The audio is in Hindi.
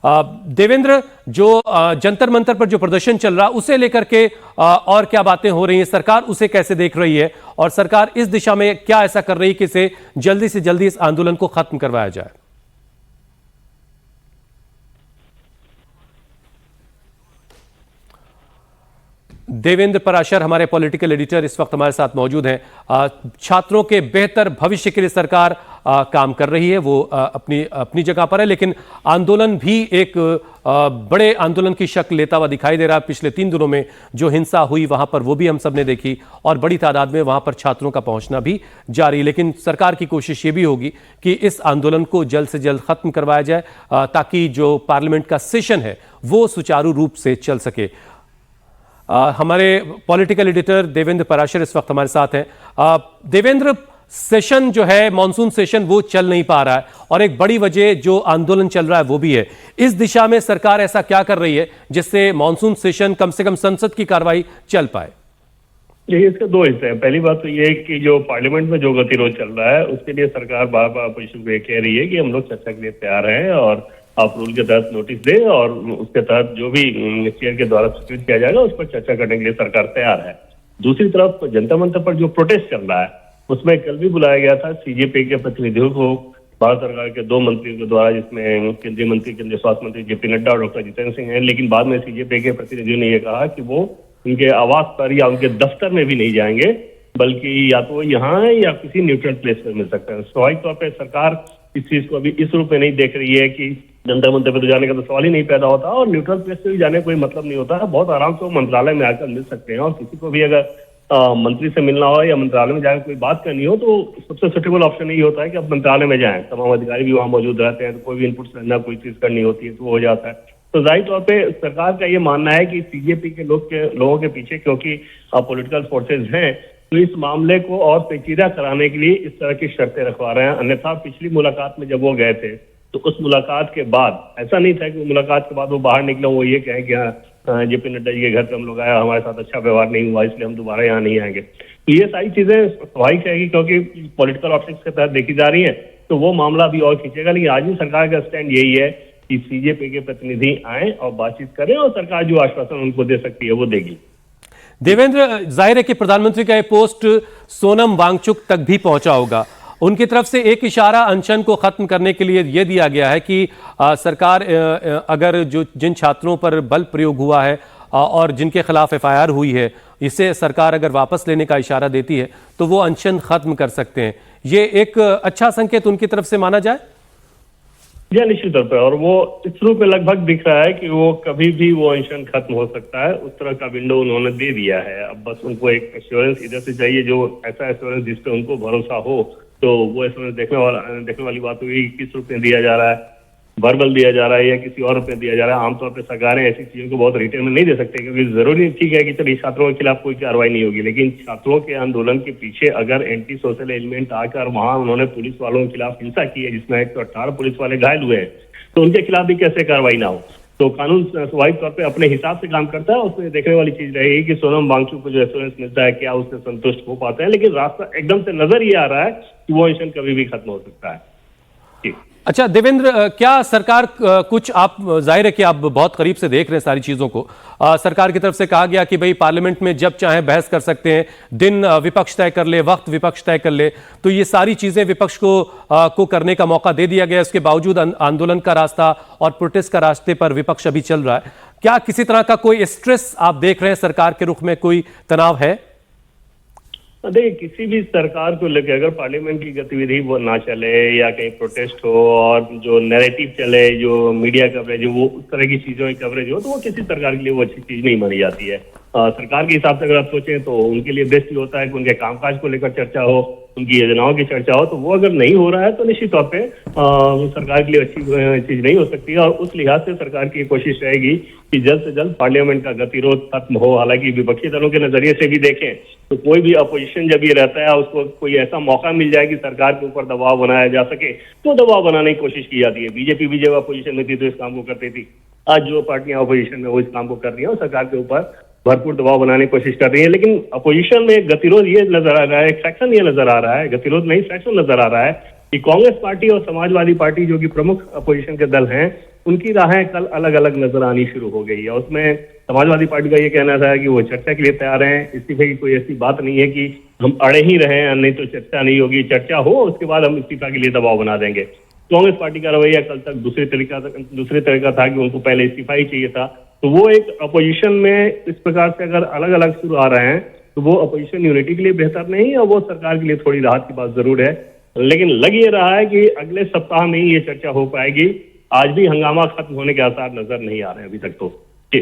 देवेंद्र, जो जंतर मंतर पर जो प्रदर्शन चल रहा उसे लेकर के और क्या बातें हो रही हैं, सरकार उसे कैसे देख रही है और सरकार इस दिशा में क्या ऐसा कर रही है कि इसे जल्दी से जल्दी इस आंदोलन को खत्म करवाया जाए? देवेंद्र पराशर हमारे पॉलिटिकल एडिटर इस वक्त हमारे साथ मौजूद हैं। छात्रों के बेहतर भविष्य के लिए सरकार काम कर रही है, वो अपनी अपनी जगह पर है, लेकिन आंदोलन भी एक बड़े आंदोलन की शक्ल लेता हुआ दिखाई दे रहा है। पिछले 3 दिनों में जो हिंसा हुई वहां पर वो भी हम सब ने देखी और बड़ी तादाद में वहां पर छात्रों का पहुंचना भी जारी। लेकिन सरकार की कोशिश ये भी होगी कि इस आंदोलन को जल्द से जल्द खत्म करवाया जाए ताकि जो पार्लियामेंट का सेशन है वो सुचारू रूप से चल सके। हमारे पॉलिटिकल एडिटर देवेंद्र पराशर इस वक्त हमारे साथ हैं। देवेंद्र, सेशन जो है मॉनसून सेशन वो चल नहीं पा रहा है और एक बड़ी वजह जो आंदोलन चल रहा है वो भी है। इस दिशा में सरकार ऐसा क्या कर रही है जिससे मॉनसून सेशन कम से कम संसद की कार्रवाई चल पाए? देखिए, इसके 2 हिस्से हैं। पहली बात तो ये है कि जो पार्लियामेंट में जो गतिरोध चल रहा है उसके लिए सरकार बार बार अपोजिशन को कह रही है कि हम लोग चर्चा के लिए तैयार हैं और आप रूल के तहत नोटिस दें और उसके तहत जो भी चेयर के द्वारा स्वीकृत किया जाएगा उस पर चर्चा करने के लिए सरकार तैयार है। दूसरी तरफ जंतर मंतर पर जो प्रोटेस्ट चल रहा है उसमें कल भी बुलाया गया था सीजेपी के प्रतिनिधियों को भारत सरकार के 2 मंत्रियों के द्वारा, जिसमें केंद्रीय मंत्री, केंद्रीय स्वास्थ्य मंत्री जेपी नड्डा और डॉक्टर जितेंद्र सिंह हैं। लेकिन बाद में सीजेपी के प्रतिनिधियों ने यह कहा कि वो उनके आवास पर या उनके दफ्तर में भी नहीं जाएंगे, बल्कि या तो यहाँ है या किसी न्यूट्रल प्लेस पर मिल सकते हैं। स्वाभाविक तौर पर सरकार इस चीज को अभी इस रूप में नहीं देख रही है कि जंतर मंतर पर तो जाने का तो सवाल ही नहीं पैदा होता और न्यूट्रल प्लेस पे भी जाने का कोई मतलब नहीं होता है। बहुत आराम से वो मंत्रालय में आकर मिल सकते हैं और किसी को भी अगर मंत्री से मिलना हो या मंत्रालय में जाकर कोई बात करनी हो तो सबसे सुटेबल ऑप्शन यही होता है कि आप मंत्रालय में जाएं। तमाम अधिकारी भी वहां मौजूद रहते हैं, तो कोई भी इनपुट करना, कोई चीज करनी होती है तो वो हो जाता है। तो जाहिर तौर पर सरकार का ये मानना है कि सीजेपी के लोगों के पीछे क्योंकि पॉलिटिकल फोर्सेज हैं तो इस मामले को और पेचीदा कराने के लिए इस तरह की शर्तें रखवा रहे हैं। अन्यथा पिछली मुलाकात में जब वो गए थे तो उस मुलाकात के बाद ऐसा नहीं था कि मुलाकात के बाद वो बाहर निकले वो ये कहें कि हाँ जेपी नड्डा जी के घर पे हम लोग आया, हमारे साथ अच्छा व्यवहार नहीं हुआ इसलिए हम दोबारा यहाँ नहीं आएंगे। तो ये सारी चीजें स्वाभाविक है कि क्योंकि पॉलिटिकल ऑप्शंस के तहत देखी जा रही है तो वो मामला भी और खींचेगा। लेकिन आज भी सरकार का स्टैंड यही है कि सीजेपी के प्रतिनिधि आए और बातचीत करें और सरकार जो आश्वासन उनको दे सकती है वो देगी। देवेंद्र, जाहिर है कि प्रधानमंत्री का ये पोस्ट सोनम वांगचुक तक भी पहुंचा होगा। उनकी तरफ से एक इशारा अनशन को खत्म करने के लिए यह दिया गया है कि सरकार अगर जिन छात्रों पर बल प्रयोग हुआ है और जिनके खिलाफ एफआईआर हुई है इसे सरकार अगर वापस लेने का इशारा देती है तो वो अनशन खत्म कर सकते हैं। ये एक अच्छा संकेत उनकी तरफ से माना जाए? या निश्चित तौर पर, और वो इस रूप में लगभग दिख रहा है कि वो कभी भी वो अनशन खत्म हो सकता है, उस तरह का विंडो उन्होंने दे दिया है। अब बस उनको एक एश्योरेंस इधर से चाहिए, जो ऐसा एश्योरेंस जिसपे उनको भरोसा हो। तो वो एश्योरेंस देखने वाली बात हुई किस रूप में दिया जा रहा है, वर्बल दिया जा रहा है या किसी और रूप में दिया जा रहा है। आमतौर पर सरकारें ऐसी चीजों को बहुत रिटेल में नहीं दे सकते क्योंकि जरूरी ठीक है कि चलिए छात्रों के खिलाफ कोई कार्रवाई नहीं होगी, लेकिन छात्रों के आंदोलन के पीछे अगर एंटी सोशल एलिमेंट आकर वहां उन्होंने पुलिस वालों के खिलाफ हिंसा की है जिसमें 118 पुलिस वाले घायल हुए हैं तो उनके खिलाफ भी कैसे कार्रवाई ना हो। तो कानून स्वाभाविक तौर पे अपने हिसाब से काम करता है। उसमें देखने वाली चीज रहेगी कि सोनम वांगचुक को जो एश्योरेंस मिलता है क्या उससे संतुष्ट हो पाते हैं। लेकिन रास्ता एकदम से नजर ये आ रहा है कि वो अनशन कभी भी खत्म हो सकता है। अच्छा देवेंद्र, क्या सरकार कुछ, आप जाहिर है कि आप बहुत करीब से देख रहे हैं सारी चीजों को, सरकार की तरफ से कहा गया कि भाई पार्लियामेंट में जब चाहे बहस कर सकते हैं, दिन विपक्ष तय कर ले, वक्त विपक्ष तय कर ले, तो ये सारी चीजें विपक्ष को करने का मौका दे दिया गया। इसके बावजूद आंदोलन का रास्ता और प्रोटेस्ट का रास्ते पर विपक्ष अभी चल रहा है। क्या किसी तरह का कोई स्ट्रेस आप देख रहे हैं, सरकार के रुख में कोई तनाव है? देखिए, किसी भी सरकार को लेकर अगर पार्लियामेंट की गतिविधि वो ना चले या कहीं प्रोटेस्ट हो और जो नैरेटिव चले, जो मीडिया कवरेज हो, वो उस तरह की चीजों की कवरेज हो तो वो किसी सरकार के लिए वो अच्छी चीज नहीं मानी जाती है। सरकार के हिसाब से अगर आप सोचें तो उनके लिए बेस्ट ये होता है कि उनके कामकाज को लेकर चर्चा हो, उनकी योजनाओं की चर्चा हो। तो वो अगर नहीं हो रहा है तो निश्चित तौर पे सरकार के लिए अच्छी चीज नहीं हो सकती है। और उस लिहाज से सरकार की कोशिश रहेगी कि जल्द से जल्द पार्लियामेंट का गतिरोध खत्म हो। हालांकि विपक्षी दलों के नजरिए से भी देखें तो कोई भी अपोजिशन जब ये रहता है उसको कोई ऐसा मौका मिल जाए कि सरकार के ऊपर दबाव बनाया जा सके तो दबाव बनाने की कोशिश की जाती है। बीजेपी भी जब अपोजिशन में थी तो इस काम को करती थी। आज जो पार्टियां अपोजिशन में वो इस काम को कर रही है और सरकार के ऊपर भरपूर दबाव बनाने की कोशिश कर रही है। लेकिन अपोजिशन में गतिरोध ये नजर आ रहा है, एक सेक्शन ये नजर आ रहा है, गतिरोध नहीं सेक्शन नजर आ रहा है कि कांग्रेस पार्टी और समाजवादी पार्टी जो कि प्रमुख अपोजिशन के दल हैं उनकी राहें कल अलग अलग नजर आनी शुरू हो गई है। उसमें समाजवादी पार्टी का ये कहना था कि वो चर्चा के लिए तैयार हैं, इस्तीफे की कोई ऐसी बात नहीं है कि हम अड़े ही रहे हैं, नहीं तो चर्चा नहीं होगी, चर्चा हो उसके बाद हम इस्तीफा के लिए दबाव बना देंगे। कांग्रेस पार्टी का रवैया कल तक दूसरे तरह का था कि उनको पहले इस्तीफा ही चाहिए था। तो वो एक अपोजिशन में इस प्रकार से अगर अलग अलग शुरू आ रहे हैं तो वो अपोजिशन यूनिटी के लिए बेहतर नहीं है और वो सरकार के लिए थोड़ी राहत की बात जरूर है। लेकिन लग ये रहा है कि अगले सप्ताह में ही ये चर्चा हो पाएगी। आज भी हंगामा खत्म होने के आसार नजर नहीं आ रहे हैं अभी तक तो। जी।